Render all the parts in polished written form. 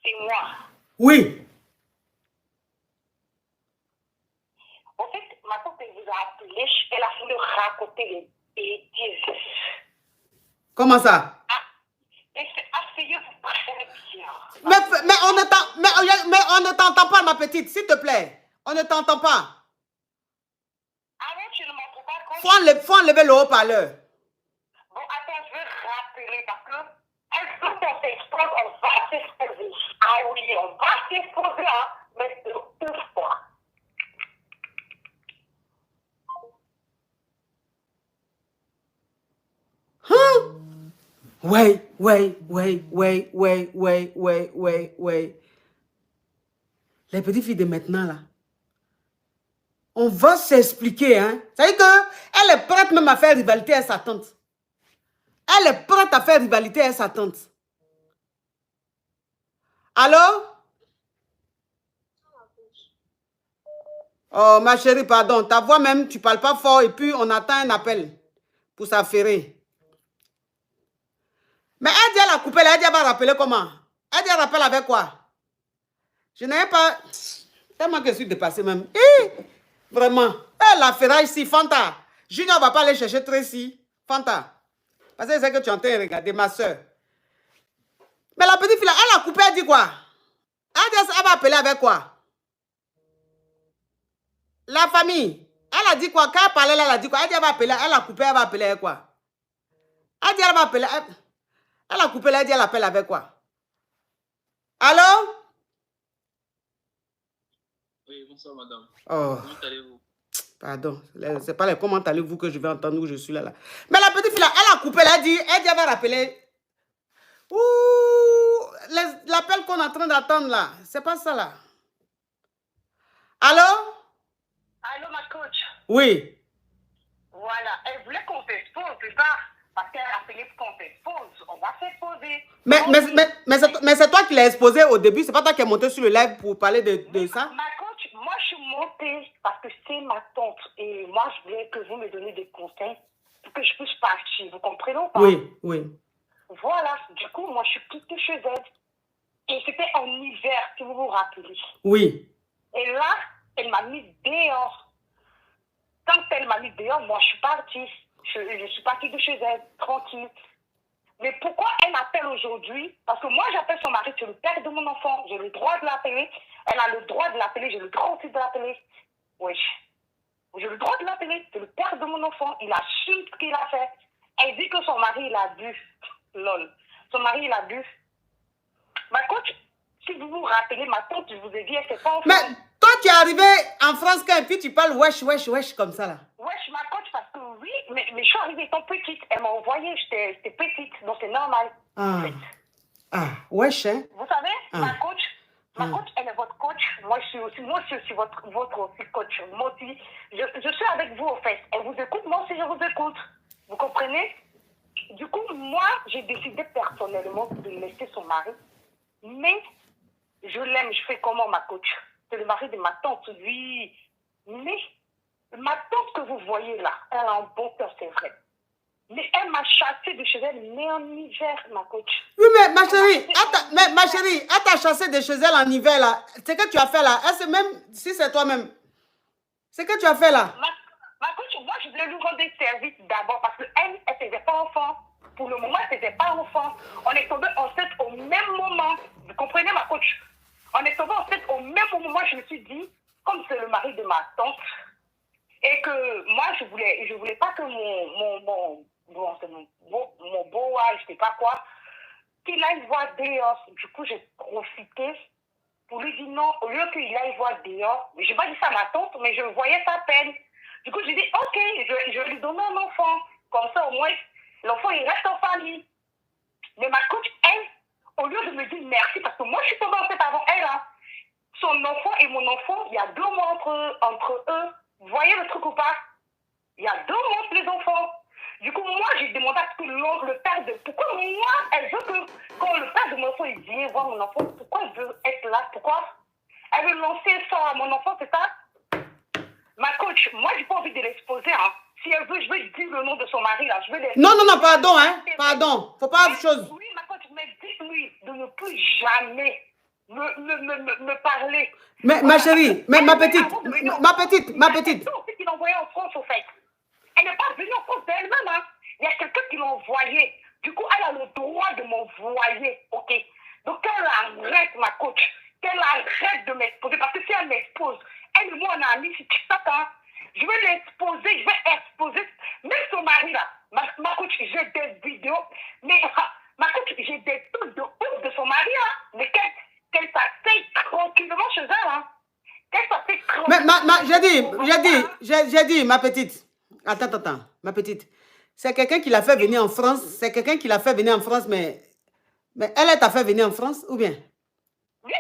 C'est moi. Oui. En fait, ma tante, elle vous a appelé, elle a voulu raconter les bêtises. Comment ça? Et c'est asseyez très bien. Mais on ne t'entend pas, ma petite, s'il te plaît. On ne t'entend pas. Ah non, tu ne m'entends pas, coach? Faut enlever le haut-parleur. Bon, attends, je vais rappeler parce que est-ce qu'on s'expose, on va s'exposer. Ah oui, on va s'exposer, hein, mais de deux fois. Hein? Ouais. Les petites filles de maintenant, là. On va s'expliquer, hein. Ça veut dire qu'elle est prête même à faire rivalité à sa tante. Elle est prête à faire rivalité à sa tante. Allô? Oh, ma chérie, pardon. Ta voix même, tu ne parles pas fort et puis on attend un appel pour s'affairer. Mais elle dit elle a coupé, là, elle dit elle va rappeler comment? Elle dit elle rappelle avec quoi? Je n'ai pas... Tellement que je suis dépassée même. Vraiment. La ferraille ici, Fanta. Junior va pas aller chercher Tracy. Fanta. Parce que c'est que tu es en train de regarder ma soeur. Mais la petite fille, là, elle a coupé, elle dit quoi? Elle dit elle va appeler avec quoi? La famille. Elle a dit quoi? Quand elle parlait là, elle a dit quoi? Elle dit elle va appeler, elle a coupé, elle va appeler avec quoi? Elle dit elle va appeler, elle a coupé, elle dit elle appelle avec quoi? Allô? Oui, bonsoir madame. Oh. Comment allez-vous? Pardon, c'est pas les comment allez-vous que je vais entendre où je suis là. Mais la petite fille là, elle a coupé, elle dit elle va rappeler. Ouh, l'appel qu'on est en train d'attendre là, c'est pas ça là. Allô? Allô, ma coach? Oui. Voilà, elle voulait qu'on s'expose, c'est ça? Parce qu'elle a appelé pour qu'on s'expose. On va s'exposer. Mais c'est toi qui l'as exposé au début, c'est pas toi qui es monté sur le live pour parler de ça? Ma coach, moi je suis montée parce que c'est ma tante et moi je voulais que vous me donniez des conseils pour que je puisse partir. Vous comprenez ou pas? Oui. Voilà, du coup, moi je suis quittée chez elle. Et c'était en hiver, si vous vous rappelez. Oui. Et là, elle m'a mis dehors. Quand elle m'a mis dehors, moi je suis partie. Je suis partie de chez elle, tranquille. Mais pourquoi elle m'appelle aujourd'hui? Parce que moi, j'appelle son mari, c'est le père de mon enfant. J'ai le droit de l'appeler. Elle a le droit de l'appeler, j'ai le droit aussi de l'appeler. Oui. J'ai le droit de l'appeler. C'est le père de mon enfant. Il assume ce qu'il a fait. Elle dit que son mari, il a bu. Lol. Son mari, il a bu. Ma coach, si vous vous rappelez, ma tante, je vous ai dit, elle s'est pas enfant. Mais toi, tu es arrivé en France quand et puis tu parles wesh comme ça là. Wesh, ma coach, parce que oui, mais je suis arrivée étant petite. Elle m'a envoyé, j'étais petite, donc c'est normal. Wesh, hein? Vous savez, ma coach, elle est votre coach. Moi, je suis aussi votre aussi coach. Moi aussi, je suis avec vous, en fait. Elle vous écoute, moi aussi, je vous écoute. Vous comprenez? Du coup, moi, j'ai décidé personnellement de laisser son mari. Mais je l'aime, je fais comment, ma coach? C'est le mari de ma tante, lui. Mais ma tante que vous voyez là, elle a un bon cœur, c'est vrai. Mais elle m'a chassée de chez elle, mais en hiver, ma coach. Oui, mais ma chérie, elle t'a chassé de chez elle en hiver là. C'est que tu as fait là. Même si c'est toi-même. C'est que tu as fait là. Ma coach, moi, je voulais lui rendre des services d'abord parce qu'elle ne faisait pas enfant. Pour le moment, elle ne faisait pas enfant. On est tombé enceinte au même moment. Vous comprenez, ma coach? On est tombé enceinte au même moment. Moi, je me suis dit, comme c'est le mari de ma tante, et que moi, je voulais pas que mon beau, je sais pas quoi, qu'il aille voir dehors. Du coup, j'ai profité pour lui dire non, au lieu qu'il aille voir dehors, je n'ai pas dit ça à ma tante, mais je voyais sa peine. Du coup, j'ai dit, ok, je vais lui donner un enfant. Comme ça, au moins, l'enfant, il reste en famille. Mais ma coach, elle, au lieu de me dire merci, parce que moi, je suis tombée enceinte avant elle, hein. Son enfant et mon enfant, il y a 2 mois entre eux. Vous voyez le truc ou pas? Il y a 2 mois entre les enfants. Du coup, moi, j'ai demandé à ce que le père de... Pourquoi moi, elle veut que... Quand le père de mon enfant, il vient voir mon enfant, pourquoi elle veut être là? Pourquoi? Elle veut lancer ça à mon enfant, c'est ça? Ma coach, moi, j'ai pas envie de l'exposer, hein. Si elle veut, je vais dire le nom de son mari, là. Je vais Non, pardon, hein. Pardon. Faut pas faire chose. Oui, ma coach, mais dites-lui de ne plus jamais me parler. Mais ma chérie, mais ma petite. C'est qu'il envoyait en France, au fait. Elle n'est pas venue en France d'elle-même. Hein. Il y a quelqu'un qui l'a envoyé. Du coup, elle a le droit de m'envoyer. OK. Donc, qu'elle arrête, ma coach. Qu'elle arrête de m'exposer. Parce que si elle m'expose, elle et moi, on a mis sur TikTok. Hein. Je vais l'exposer. Je vais exposer. Même son mari, là. Ma coach, j'ai des vidéos. Mais, ma coach, j'ai des trucs de ouf de son mari. Hein. Mais qu'elle s'asseye tranquillement chez elle. Hein. Qu'elle s'asseye tranquillement. Mais j'ai dit, ma petite. Attends, ma petite. C'est quelqu'un qui l'a fait venir en France. C'est quelqu'un qui l'a fait venir en France, mais elle t'a fait venir en France, ou bien? Oui,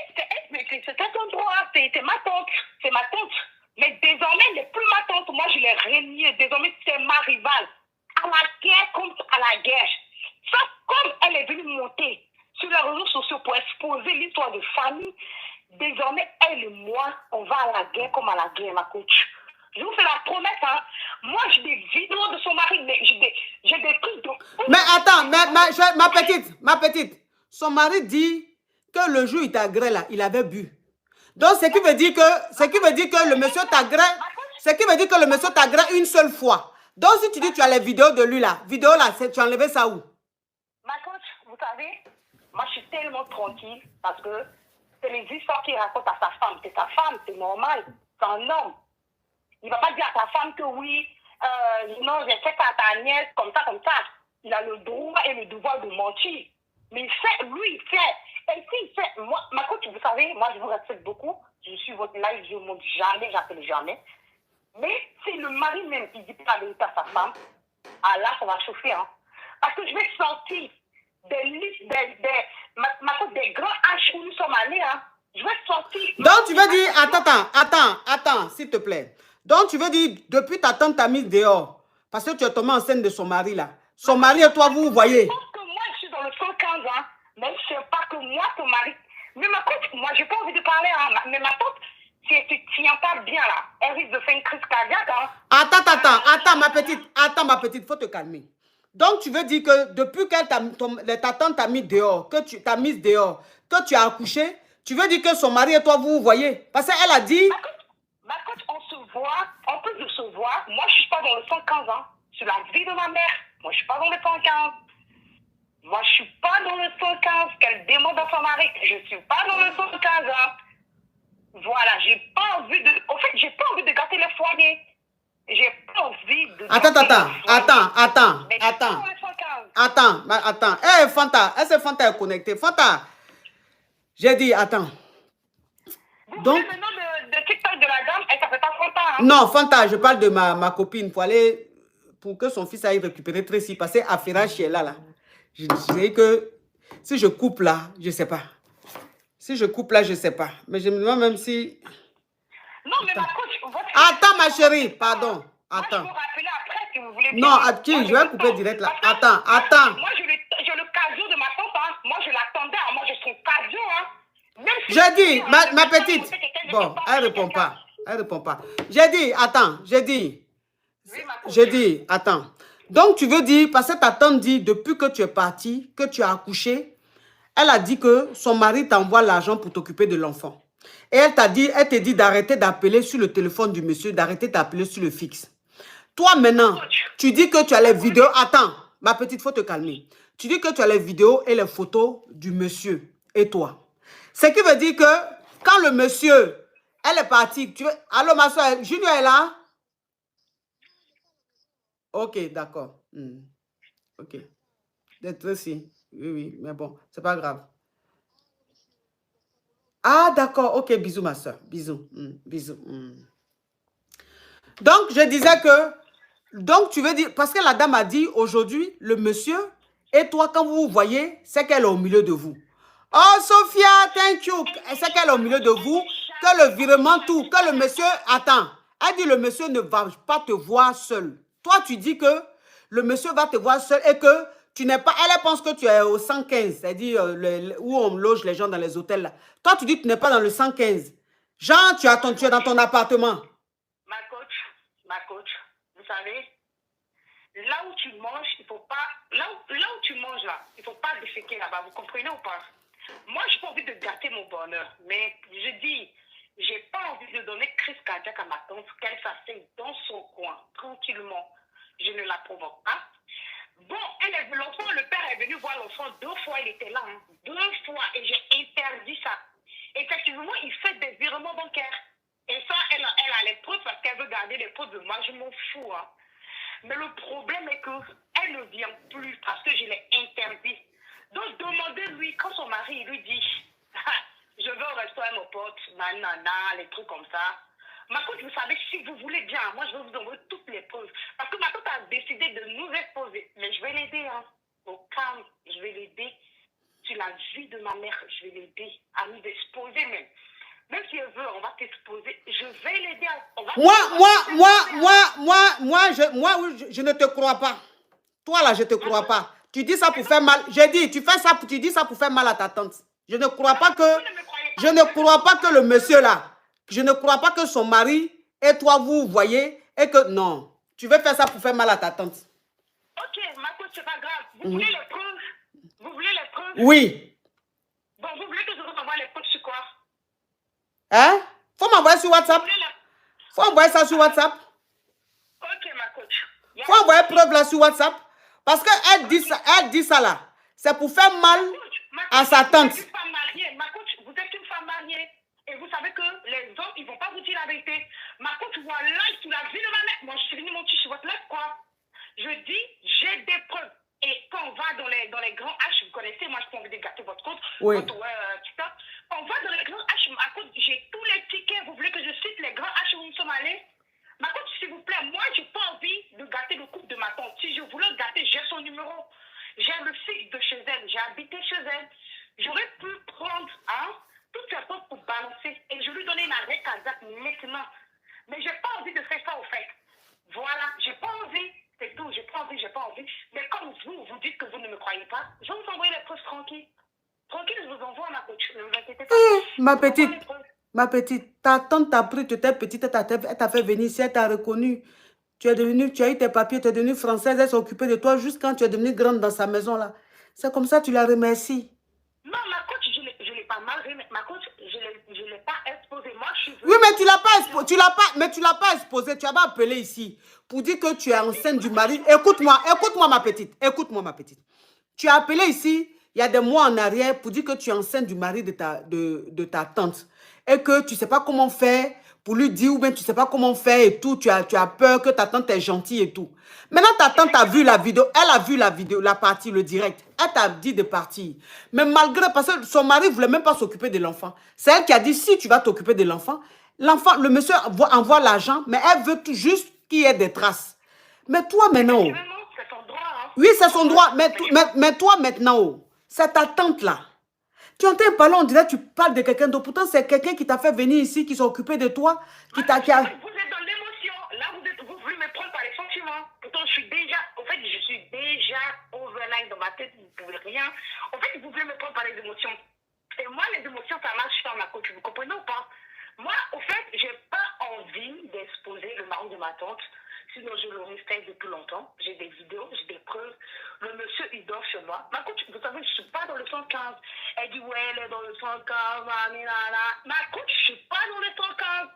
c'est ton droit. C'est ma tante. C'est ma tante. Mais désormais, elle n'est plus ma tante. Moi, je l'ai reniée. Désormais, c'est ma rivale. À la guerre contre à la guerre. Ça, comme elle est venue monter sur les réseaux sociaux pour exposer l'histoire de famille, désormais, elle et moi, on va à la guerre comme à la guerre, ma coach. Je vous fais la promesse, hein. Moi, j'ai des vidéos de son mari, mais j'ai des trucs de... Mais attends, ma petite. Son mari dit que le jour où il t'agrée là, il avait bu. Donc, ce qui veut dire que le monsieur t'agrée, une seule fois. Donc, si tu dis que tu as les vidéos de lui là, tu as enlevé ça où? Ma coach, vous savez, moi, je suis tellement tranquille parce que c'est les histoires qu'il raconte à sa femme. C'est sa femme, c'est normal. C'est un homme. Il ne va pas dire à sa femme que oui, non, j'ai fait ça à ta nièce, comme ça. Il a le droit et le devoir de mentir. Mais il fait, lui, il fait. Et s'il fait, moi, ma coach, vous savez, moi, je vous respecte beaucoup. Je suis votre live, je ne monte jamais, j'appelle jamais. Mais c'est le mari même qui dit pas la vérité à sa femme. Ah là, ça va chauffer, hein. Parce que je vais sortir des listes, des grands H où nous sommes allés, hein. Je vais sortir. Donc, tu veux dire, attends, s'il te plaît. Donc, tu veux dire, depuis ta tante t'a mise dehors, parce que tu es tombé enceinte de son mari, là. Son mari et toi, vous voyez. Je pense que moi, je suis dans le 115 ans, même si c'est pas que moi, ton mari. Mais ma tante, moi, j'ai pas envie de parler, hein. Mais ma tante, si elle ne tient pas bien, là, elle risque de faire une crise cardiaque, hein. Attends, ma petite, faut te calmer. Donc, tu veux dire que depuis que ta tante t'a mis dehors, que tu t'as mise dehors, que tu as accouché, tu veux dire que son mari et toi, vous vous voyez? Parce qu'elle a dit... Ma coach, on se voit, en plus de se voir, moi, je ne suis pas dans le 115 ans. Sur la vie de ma mère, moi, je ne suis pas dans le 115. Moi, je ne suis pas dans le 115. Qu'elle demande à son mari, je ne suis pas dans le 115 ans. Voilà, j'ai pas envie de... En fait, j'ai pas envie de gâter le foyer. J'ai pas envie de... Attends. Eh, Fanta, est-ce que Fanta est connectée? Fanta, j'ai dit, attends. Vous voulez le nom de TikTok de la dame? Elle s'appelle pas Fanta, hein? Non, Fanta, je parle de ma copine. Pour que son fils aille récupérer Tracy. Parce qu'Afira, chez elle, là. Je dirais que si je coupe là, je ne sais pas. Si je coupe là, je ne sais pas. Mais je me demande même si... Non, mais ma coach... Attends, ma chérie, pardon. Attends. Moi, je vous rappeler après si vous voulez. Non, je vais couper direct là. Attends. Moi, j'ai le casio de ma tante. Hein. Moi, je l'attendais. Moi, je suis casio. Hein. J'ai dit, ma petite... Bon, elle répond pas. J'ai dit, attends. Donc, tu veux dire, parce que ta tante dit, depuis que tu es parti, que tu as accouché, elle a dit que son mari t'envoie l'argent pour t'occuper de l'enfant. Et elle te dit d'arrêter d'appeler sur le téléphone du monsieur, d'arrêter d'appeler sur le fixe. Toi, maintenant, tu dis que tu as les vidéos. Attends, ma petite, faut te calmer. Tu dis que tu as les vidéos et les photos du monsieur et toi. Ce qui veut dire que quand le monsieur, elle est partie, allô, ma soeur, Junior est là? Ok, d'accord. Ok. D'être ici. Oui, mais bon, c'est pas grave. Ah, d'accord. Ok, bisous, ma soeur. Bisous. Bisous. Donc, je disais que... Donc, tu veux dire... Parce que la dame a dit, aujourd'hui, le monsieur et toi, quand vous vous voyez, c'est qu'elle est au milieu de vous. Oh, Sophia, thank you. C'est qu'elle est au milieu de vous, que le virement, tout, que le monsieur... Attends. Elle dit, le monsieur ne va pas te voir seul. Toi, tu dis que le monsieur va te voir seul et que tu n'es pas... Elle pense que tu es au 115, c'est-à-dire où on loge les gens dans les hôtels. Là. Toi, tu dis que tu n'es pas dans le 115. Jean, tu es dans ton appartement. Ma coach, vous savez, là où tu manges, il ne faut pas... Là où tu manges, là, il ne faut pas déféquer là-bas. Vous comprenez ou pas? Moi, je n'ai pas envie de gâter mon bonheur. Mais je dis, je n'ai pas envie de donner crise cardiaque à ma tante, qu'elle s'assied dans son coin, tranquillement. Je ne la provoque pas. Bon, l'enfant, le père est venu voir l'enfant 2 fois, il était là, hein, 2 fois, et j'ai interdit ça. Effectivement, il fait des virements bancaires. Et ça, elle a les preuves parce qu'elle veut garder les preuves de moi, je m'en fous. Hein. Mais le problème est qu'elle ne vient plus parce que je l'ai interdit. Donc, demandez-lui, quand son mari il lui dit, je veux au resto à mon pote, nanana, les trucs comme ça. Ma tante, vous savez, si vous voulez bien, moi je vais vous envoyer toutes les preuves. Parce que ma tante a décidé de nous exposer. Mais je vais l'aider, hein. Au calme, je vais l'aider. Sur la vie de ma mère, je vais l'aider à nous exposer même. Même si elle veut, on va t'exposer. Je vais l'aider à... Moi, je ne te crois pas. Toi là, je ne te crois pas. Tu dis ça pour faire mal. J'ai dit, tu dis ça pour faire mal à ta tante. Je ne crois pas que le monsieur là, je ne crois pas que son mari et toi, vous voyez, et que non, tu veux faire ça pour faire mal à ta tante. Ok, ma coach, c'est pas grave. Vous voulez les preuves? Vous voulez les preuves? Oui. Bon, vous voulez que je vous envoie les preuves sur quoi? Hein? Faut m'envoyer sur WhatsApp. Faut envoyer ça sur WhatsApp. Ok, ma coach. Faut envoyer preuve là sur WhatsApp. Parce qu'elle dit ça là. C'est pour faire mal à sa tante. Vous êtes une femme mariée. Ma coach, vous êtes une femme mariée. Et vous savez que les hommes, ils ne vont pas vous dire la vérité. Ma coach, voilà, sous la vie de ma mère. Moi, je suis venue monter sur votre lettre, quoi. Je dis, j'ai des preuves. Et quand on va dans les grands H, vous connaissez, moi, je peux envie de gâter votre compte. Oui. Votre, TikTok. On va dans les grands H, ma coach, j'ai tous les tickets. Vous voulez que je cite les grands H où nous sommes allés? Ma coach, s'il vous plaît, moi, je n'ai pas envie de gâter le couple de ma tante. Si je voulais le gâter, j'ai son numéro. J'ai le fixe de chez elle. J'ai habité chez elle. J'aurais pu prendre toutes ces choses pour balancer. Et je lui donnais une arrêt cardiaque maintenant. Mais je n'ai pas envie de faire ça, au fait. Voilà, j'ai pas envie. C'est tout, j'ai pas envie. Mais comme vous dites que vous ne me croyez pas, je vais vous envoyer les preuves tranquilles. Tranquille, je vous envoie, ma coach. Ne vous inquiétez pas. Ma petite, ta tante t'a pris, tu étais petite, elle t'a fait venir ici, elle t'a reconnu. Tu as eu tes papiers, tu es devenue française, elle s'est occupée de toi juste quand tu es devenue grande dans sa maison là. C'est comme ça tu la remercies. Non, ma coach, je l'ai pas mal remercié. Ma coach, je l'ai pas exposé. Moi, je suis venue. Oui, mais tu l'as pas exposé. Tu as pas appelé ici pour dire que tu es enceinte du mari. Écoute-moi, ma petite. Tu as appelé ici, il y a des mois en arrière, pour dire que tu es enceinte du mari de ta tante. Et que tu ne sais pas comment faire pour lui dire, ou bien tu ne sais pas comment faire et tout. Tu as peur que ta tante est gentille et tout. Maintenant, ta tante a vu la vidéo. Elle a vu la vidéo, la partie, le direct. Elle t'a dit de partir. Mais malgré, parce que son mari ne voulait même pas s'occuper de l'enfant. C'est elle qui a dit, si tu vas t'occuper de l'enfant, le monsieur envoie l'argent, mais elle veut juste qu'il y ait des traces. Mais toi, maintenant... C'est son droit, hein. Oui, c'est son droit. Mais toi, maintenant, c'est ta tante là. Tu entends parler, on dirait que tu parles de quelqu'un d'autre. Pourtant, c'est quelqu'un qui t'a fait venir ici, qui s'est occupé de toi. Vous êtes dans l'émotion. Là, vous voulez me prendre par les sentiments. Pourtant, je suis déjà overnight dans ma tête. Vous ne pouvez rien. En fait, vous voulez me prendre par les émotions. Et moi, les émotions, ça marche pas, ma coach. Vous comprenez ou pas? Moi, au fait, j'ai pas envie d'exposer le mari de ma tante. Sinon, je l'aurais fait depuis longtemps. J'ai des vidéos, j'ai des preuves. Le monsieur, il dort chez moi. Ma coach, vous savez, je ne suis pas dans le 115. Elle dit, ouais, elle est dans le 115. Ma coach, je ne suis pas dans le 115.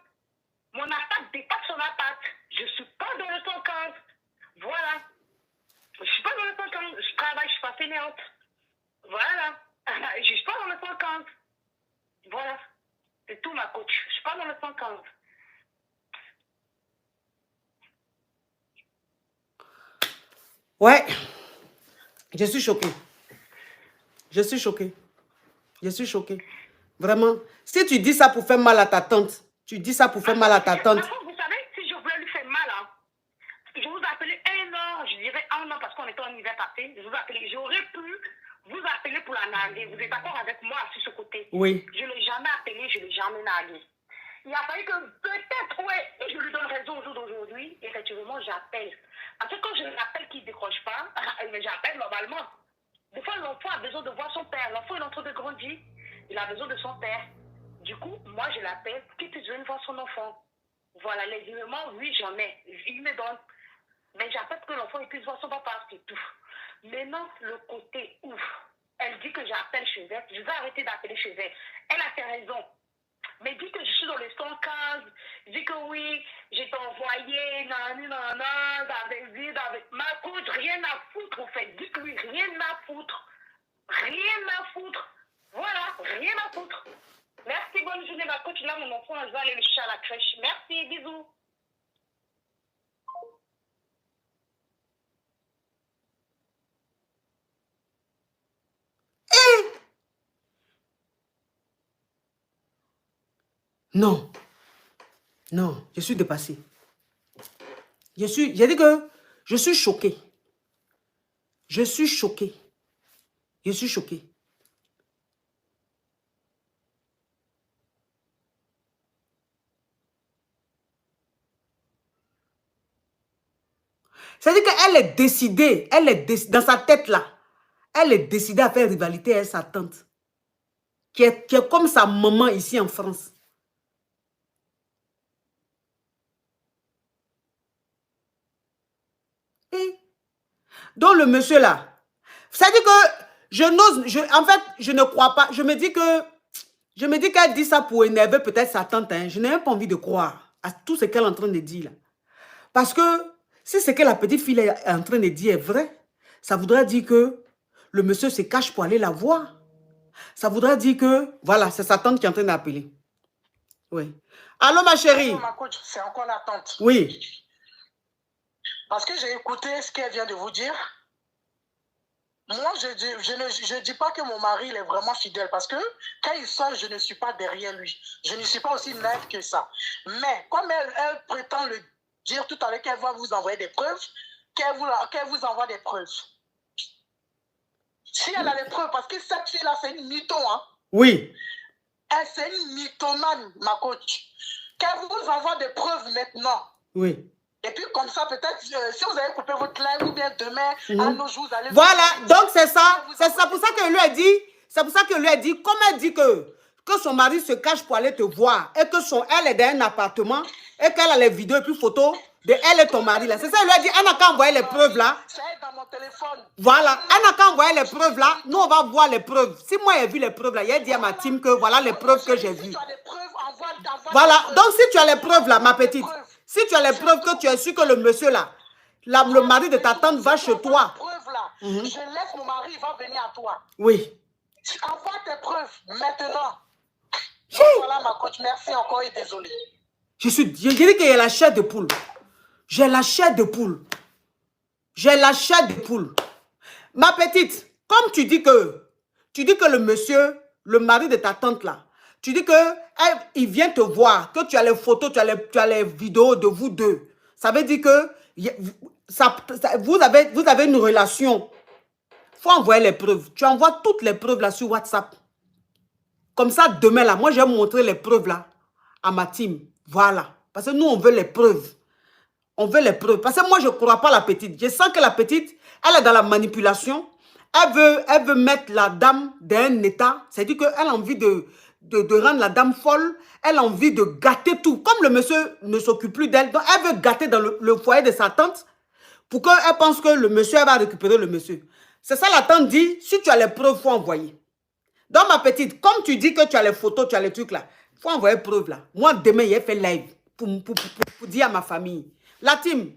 Mon attaque dépasse son attaque. Je ne suis pas dans le 115. Voilà. Je ne suis pas dans le 115. Je travaille, je ne suis pas fainéante. Voilà. Je ne suis pas dans le 115. Voilà. C'est tout, ma coach. Je ne suis pas dans le 115. Ouais, je suis choquée. Je suis choquée. Vraiment. Si tu dis ça pour faire mal à ta tante, tu dis ça pour faire mal à ta tante. Vous savez, si je voulais lui faire mal, hein, je vous appelais 1 an, je dirais 1 an parce qu'on était en hiver passé. J'aurais pu vous appeler pour la narguer. Vous êtes d'accord avec moi sur ce côté? Oui. Je ne l'ai jamais appelé, je ne l'ai jamais nargué. Il a fallu que peut-être, ouais, et je lui donne raison au jour d'aujourd'hui, effectivement, j'appelle. Parce que quand je l'appelle qu'il ne décroche pas, mais j'appelle normalement. Des fois, l'enfant a besoin de voir son père. L'enfant est en train de grandir. Il a besoin de son père. Du coup, moi, je l'appelle qu'il puisse venir voir son enfant. Voilà, les éléments, oui, j'en ai. Il me donne. Mais j'appelle que l'enfant puisse voir son papa, c'est tout. Maintenant, le côté ouf. Elle dit que j'appelle chez elle. Je vais arrêter d'appeler chez elle. Elle a ses raisons. Mais dit que je suis dans le 115. Dit que oui, j'ai envoyé, ma coach, rien à foutre en fait. Dit que lui, rien à foutre. Rien à foutre. Voilà, rien à foutre. Merci, bonne journée, ma coach. Là, mon enfant, je vais aller le chercher à la crèche. Merci, bisous. Non. Non, je suis dépassée. J'ai dit que je suis choquée. Je suis choquée. Je suis choquée. C'est-à-dire qu'elle est décidée, dans sa tête là, elle est décidée à faire rivalité avec sa tante, qui est comme sa maman ici en France. Et donc le monsieur là, c'est-à-dire que en fait, je ne crois pas, je me dis qu'elle dit ça pour énerver peut-être sa tante, hein. Je n'ai même pas envie de croire à tout ce qu'elle est en train de dire là. Parce que si ce que la petite fille est en train de dire est vrai, ça voudrait dire que le monsieur se cache pour aller la voir. Ça voudrait dire que, voilà, c'est sa tante qui est en train d'appeler. Oui. Allô, ma chérie? Allô, ma coach, c'est encore la tante. Oui. Parce que j'ai écouté ce qu'elle vient de vous dire. Moi, je ne dis pas que mon mari il est vraiment fidèle parce que quand il sort, je ne suis pas derrière lui. Je ne suis pas aussi naïve que ça. Mais comme elle prétend le dire tout à l'heure qu'elle va vous envoyer des preuves, qu'elle vous envoie des preuves. Si elle a des preuves, parce que cette fille-là, c'est une mytho, hein. Oui. Elle, c'est une mythomane, ma coach. Qu'elle vous envoie des preuves maintenant. Oui. Et puis comme ça, peut-être, si vous avez coupé votre live ou bien demain, à nos jours, vous allez... Voilà, donc c'est ça. C'est pour ça qu'elle lui a dit, comme elle dit que son mari se cache pour aller te voir et que elle est dans un appartement et qu'elle a les vidéos et puis photos de elle et ton mari là. C'est ça, elle lui a dit, elle n'a qu'à envoyer les preuves là. C'est dans mon téléphone. Voilà, elle n'a qu'à envoyer les preuves là. Nous, on va voir les preuves. Si moi, j'ai vu les preuves là, il a dit à ma team que voilà les preuves que j'ai vues. Voilà, donc si tu as les preuves là, ma petite, si tu as les preuves que tu es sûr que le monsieur là, le mari de ta tante va chez toi. Je laisse mon mari, il va venir à toi. Oui. Envoie tes preuves maintenant. Voilà ma coach, merci encore et désolé. Je dis qu'il y a la chair de poule. J'ai la chair de poule. J'ai la chair de poule. Ma petite, comme tu dis que le monsieur, le mari de ta tante là, tu dis que il vient te voir, que tu as les photos, tu as les vidéos de vous deux. Ça veut dire que vous avez une relation. Il faut envoyer les preuves. Tu envoies toutes les preuves là sur WhatsApp. Comme ça, demain là, moi, je vais montrer les preuves là à ma team. Voilà. Parce que nous, on veut les preuves. On veut les preuves. Parce que moi, je ne crois pas la petite. Je sens que la petite, elle est dans la manipulation. Elle veut mettre la dame dans un état. C'est-à-dire qu'elle a envie de rendre la dame folle. Elle a envie de gâter tout. Comme le monsieur ne s'occupe plus d'elle, donc elle veut gâter dans le foyer de sa tante pour qu'elle pense que le monsieur, elle va récupérer le monsieur. C'est ça la tante dit. Si tu as les preuves, il faut envoyer. Donc, ma petite, comme tu dis que tu as les photos, tu as les trucs là, il faut envoyer preuve là. Moi, demain, j'ai fait live pour dire à ma famille. La team,